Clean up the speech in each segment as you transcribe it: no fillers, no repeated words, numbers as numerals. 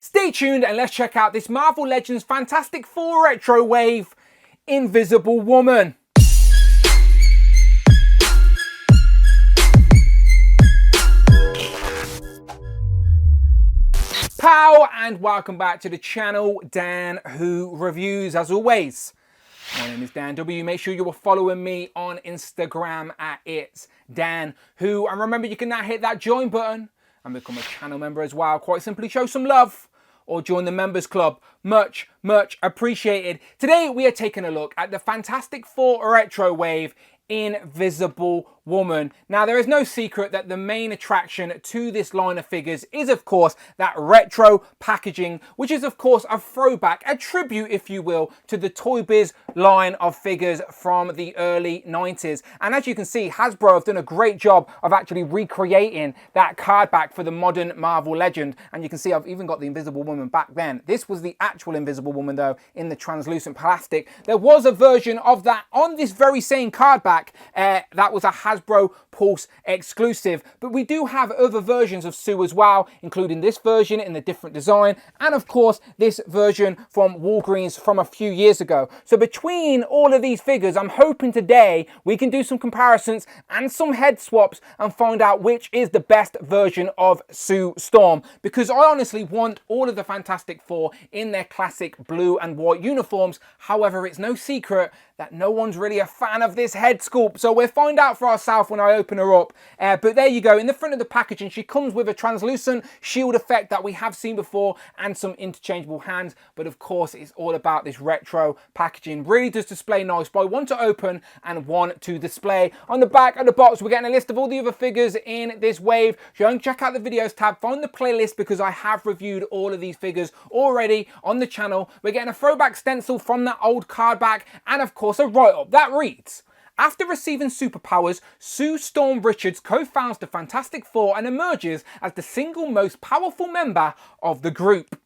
Stay tuned and let's check out this Marvel Legends Fantastic Four retro wave, Invisible Woman. Pow and welcome back to the channel, Dan Who Reviews as always. My name is Dan W. Make sure you are following me on Instagram at It's Dan Who. And remember, you can now hit that join button and become a channel member as well. Quite simply show some love or join the members club. Much appreciated. Today we are taking a look at the Fantastic Four retro wave, Invisible Woman. Now, there is no secret that the main attraction to this line of figures is, of course, that retro packaging, which is, of course, a throwback, a tribute, if you will, to the Toy Biz line of figures from the early 90s. And as you can see, Hasbro have done a great job of actually recreating that card back for the modern Marvel Legend. And you can see I've even got the Invisible Woman back then. This was the actual Invisible Woman, though, in the translucent plastic. There was a version of that on this very same card back. That was a Hasbro Pulse exclusive, but we do have other versions of Sue as well, including this version in a different design, and of course this version from Walgreens from a few years ago. So between all of these figures, I'm hoping today we can do some comparisons and some head swaps and find out which is the best version of Sue Storm, because I honestly want all of the Fantastic Four in their classic blue and white uniforms. However, it's no secret that no one's really a fan of this head sculpt, so we'll find out for ourselves when I open her up. But there you go, in the front of the packaging she comes with a translucent shield effect that we have seen before and some interchangeable hands, but of course it's all about this retro packaging. Really does display nice, but one to open and one to display. On the back of the box we're getting a list of all the other figures in this wave. Go and check out the videos tab, find the playlist, because I have reviewed all of these figures already on the channel. We're getting a throwback stencil from that old card back, and of course a write-up that reads: after receiving superpowers, Sue Storm Richards co-founds the Fantastic Four and emerges as the single most powerful member of the group.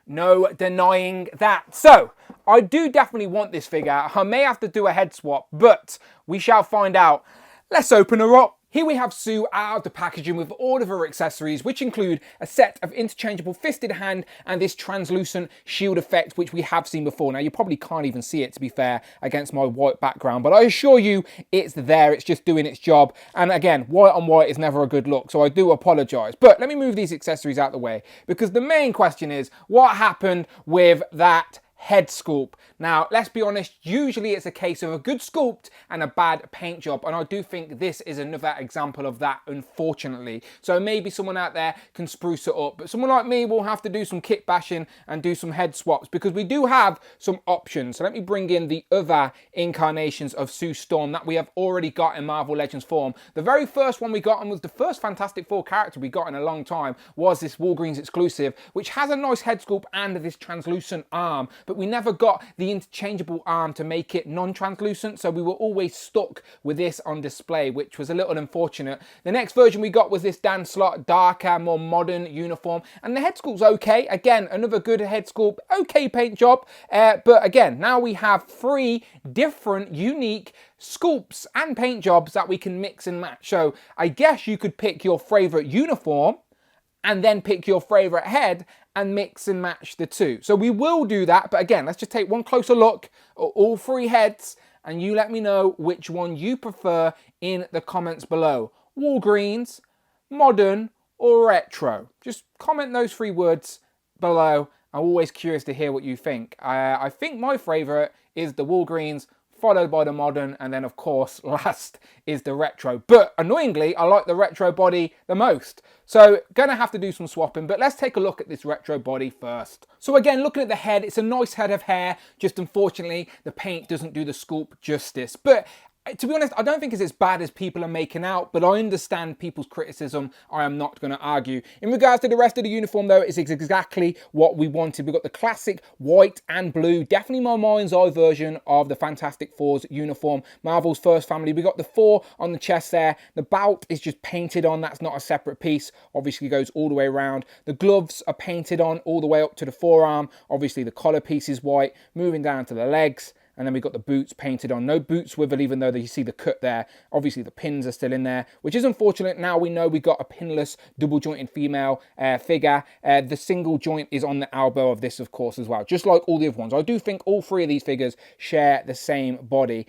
No denying that. So, I do definitely want this figure. I may have to do a head swap, but we shall find out. Let's open her up. Here we have Sue out of the packaging with all of her accessories, which include a set of interchangeable fisted hand and this translucent shield effect, which we have seen before. Now, you probably can't even see it, to be fair, against my white background, but I assure you it's there. It's just doing its job. And again, white on white is never a good look, so I do apologize. But let me move these accessories out of the way, because the main question is, what happened with that head sculpt? Now, let's be honest, usually it's a case of a good sculpt and a bad paint job, and I do think this is another example of that, unfortunately. So maybe someone out there can spruce it up, but someone like me will have to do some kit bashing and do some head swaps, because we do have some options. So let me bring in the other incarnations of Sue Storm that we have already got in Marvel Legends form. The very first one we got, and was the first Fantastic Four character we got in a long time, was this Walgreens exclusive, which has a nice head sculpt and this translucent arm, but we never got the interchangeable arm to make it non-translucent, so we were always stuck with this on display, which was a little unfortunate. The next version we got was this Dan Slott darker, more modern uniform, and the head sculpt's okay. Again, another good head sculpt, okay paint job, but again, now we have three different unique sculpts and paint jobs that we can mix and match. So I guess you could pick your favorite uniform and then pick your favorite head and mix and match the two. So we will do that, but again, let's just take one closer look at all three heads, and you let me know which one you prefer in the comments below. Walgreens, modern, or retro? Just comment those three words below. I'm always curious to hear what you think. I think my favorite is the Walgreens, followed by the modern, and then of course last is the retro. But annoyingly, I like the retro body the most. So gonna have to do some swapping, but let's take a look at this retro body first. So again, looking at the head, it's a nice head of hair, just unfortunately the paint doesn't do the sculpt justice. But to be honest, I don't think it's as bad as people are making out, but I understand people's criticism. I am not going to argue. In regards to the rest of the uniform, though, it's exactly what we wanted. We've got the classic white and blue, definitely my mind's eye version of the Fantastic Four's uniform. Marvel's first family. We got the four on the chest there. The belt is just painted on. That's not a separate piece. Obviously goes all the way around. The gloves are painted on all the way up to the forearm. Obviously the collar piece is white. Moving down to the legs. and then we've got the boots painted on. No boot swivel, even though you see the cut there. Obviously the pins are still in there, which is unfortunate. Now we know we got a pinless double jointed female figure. The single joint is on the elbow of this, of course, as well, just like all the other ones. I do think all three of these figures share the same body.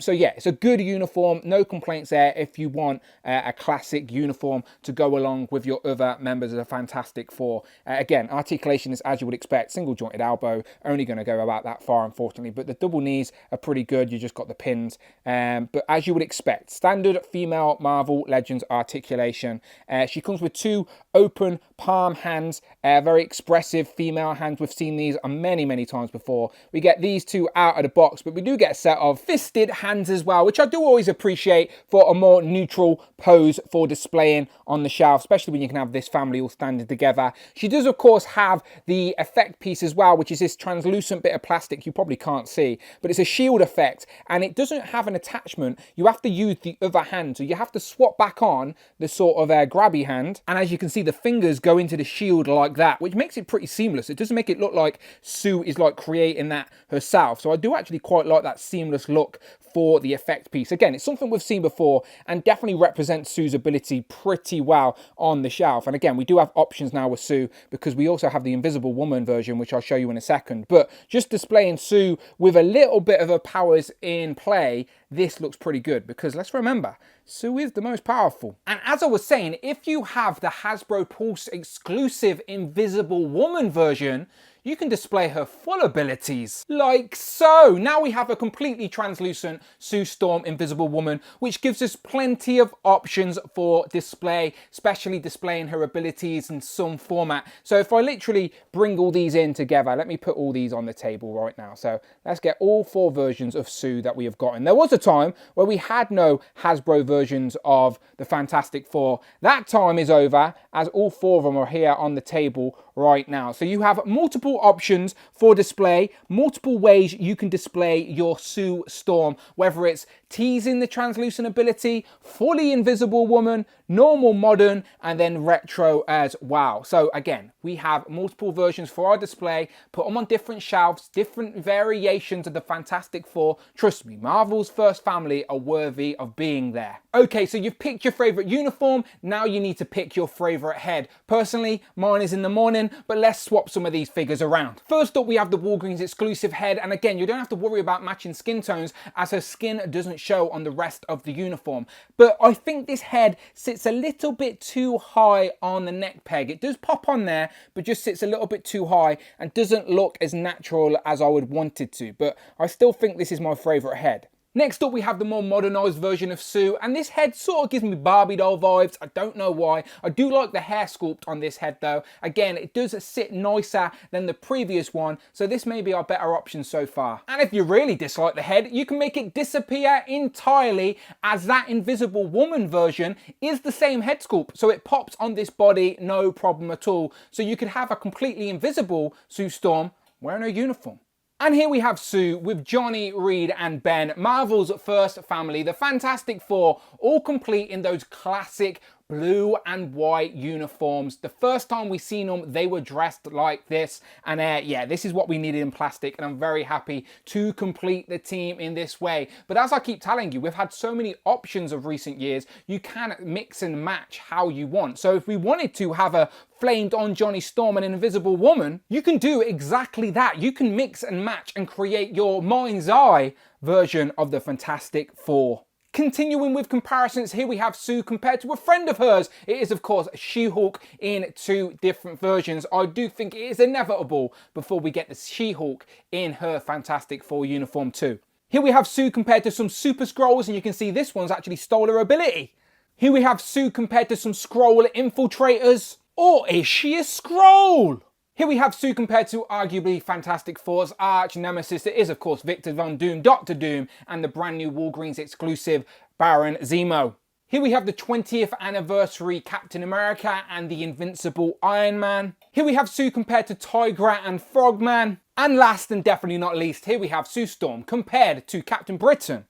So yeah, it's a good uniform, no complaints there if you want a classic uniform to go along with your other members of the Fantastic Four. Again, articulation is as you would expect, single jointed elbow, only going to go about that far, unfortunately, but the double knees are pretty good. You just got the pins, but as you would expect, standard female Marvel Legends articulation. She comes with two open palm hands, very expressive female hands. We've seen these many times before. We get these two out of the box, but we do get a set of fisted hands as well, which I do always appreciate for a more neutral pose for displaying on the shelf, especially when you can have this family all standing together. She does, of course, have the effect piece as well, which is this translucent bit of plastic you probably can't see, but it's a shield effect, and it doesn't have an attachment. You have to use the other hand, so you have to swap back on the sort of grabby hand, and as you can see, the fingers go into the shield like that, which makes it pretty seamless. It doesn't make it look like Sue is like creating that herself, so I do actually quite like that seamless look for the effect piece. Again, it's something we've seen before and definitely represents Sue's ability pretty well on the shelf. And again, we do have options now with Sue because we also have the Invisible Woman version, which I'll show you in a second. But just displaying Sue with a little bit of her powers in play, this looks pretty good because let's remember, Sue is the most powerful. And as I was saying, if you have the Hasbro Pulse exclusive Invisible Woman version, you can display her full abilities, like so. Now we have a completely translucent Sue Storm Invisible Woman, which gives us plenty of options for display, especially displaying her abilities in some format. So if I literally bring all these in together, let me put all these on the table right now. So let's get all four versions of Sue that we have gotten. There was a time where we had no Hasbro versions of the Fantastic Four. That time is over, as all four of them are here on the table right now. So you have multiple options for display, multiple ways you can display your Sue Storm, whether it's teasing the translucent ability, fully invisible woman, normal modern, and then retro as well. So again, we have multiple versions for our display, put them on different shelves, different variations of the Fantastic Four. Trust me, Marvel's first family are worthy of being there. Okay, so you've picked your favorite uniform, now you need to pick your favorite head. Personally, mine is in the morning, but let's swap some of these figures around. First up, we have the Walgreens exclusive head, and again, you don't have to worry about matching skin tones as her skin doesn't show on the rest of the uniform. But I think this head sits a little bit too high on the neck peg. It does pop on there, but just sits a little bit too high and doesn't look as natural as I would want it to. But I still think this is my favorite head. Next up, we have the more modernized version of Sue, and this head sort of gives me Barbie doll vibes. I don't know why. I do like the hair sculpt on this head though. Again, it does sit nicer than the previous one, so this may be our better option so far. And if you really dislike the head, you can make it disappear entirely, as that Invisible Woman version is the same head sculpt, so it pops on this body, no problem at all. So you could have a completely invisible Sue Storm wearing a uniform. And here we have Sue with Johnny, Reed and Ben, Marvel's first family, the Fantastic Four, all complete in those classic blue and white uniforms. The first time we seen them, they were dressed like this, and yeah, this is what we needed in plastic, and I'm very happy to complete the team in this way. But as I keep telling you, we've had so many options of recent years, you can mix and match how you want. So if we wanted to have a flamed on Johnny Storm and an Invisible Woman, you can do exactly that. You can mix and match and create your mind's eye version of the Fantastic Four. Continuing with comparisons, here we have Sue compared to a friend of hers. It is, of course, She-Hulk in two different versions. I do think it is inevitable before we get the She-Hulk in her Fantastic Four uniform too. Here we have Sue compared to some Super Skrulls, and you can see this one's actually stole her ability. Here we have Sue compared to some Skrull infiltrators. Or is she a Skrull? Here we have Sue compared to arguably Fantastic Four's arch nemesis. It is, of course, Victor Von Doom, Doctor Doom, and the brand new Walgreens exclusive Baron Zemo. Here we have the 20th anniversary Captain America and the invincible Iron Man. Here we have Sue compared to Tigra and Frogman. And last and definitely not least, here we have Sue Storm compared to Captain Britain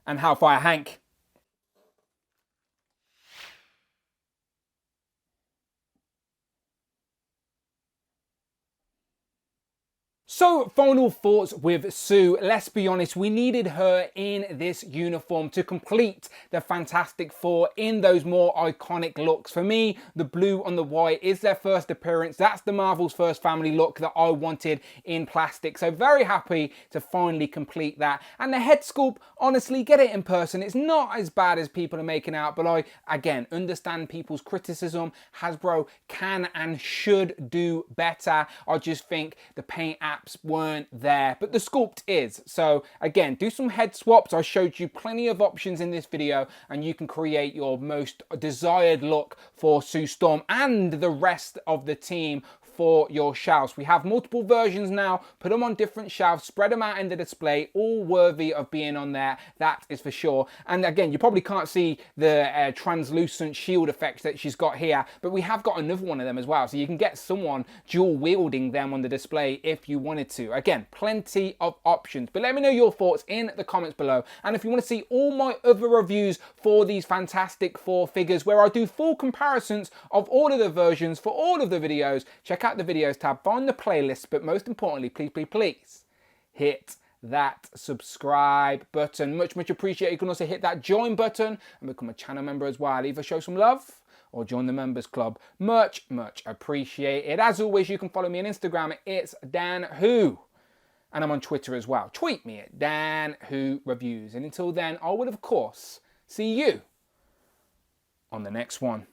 and Hellfire Hank. So, final thoughts with Sue. Let's be honest, we needed her in this uniform to complete the Fantastic Four in those more iconic looks. For me, the blue on the white is their first appearance. That's the Marvel's first family look that I wanted in plastic. So very happy to finally complete that. And the head sculpt, honestly, get it in person. It's not as bad as people are making out, but I, again, understand people's criticism. Hasbro can and should do better. I just think the paint apps weren't there, but the sculpt is. So again, do some head swaps. I showed you plenty of options in this video, and you can create your most desired look for Sue Storm and the rest of the team for your shelves. We have multiple versions now. Put them on different shelves, spread them out in the display, all worthy of being on there, that is for sure. And again, you probably can't see the translucent shield effects that she's got here, but we have got another one of them as well, so you can get someone dual wielding them on the display if you wanted to. Again, plenty of options, but let me know your thoughts in the comments below. And if you want to see all my other reviews for these Fantastic Four figures, where I do full comparisons of all of the versions for all of the videos, check out the videos tab, find the playlist, but most importantly, please hit that subscribe button. Much appreciated. You can also hit that join button and become a channel member as well. Either show some love or join the members club. Much appreciated. As always, you can follow me on Instagram. It's Dan Who, and I'm on Twitter as well. Tweet me at Dan Who Reviews. And until then, I will of course see you on the next one.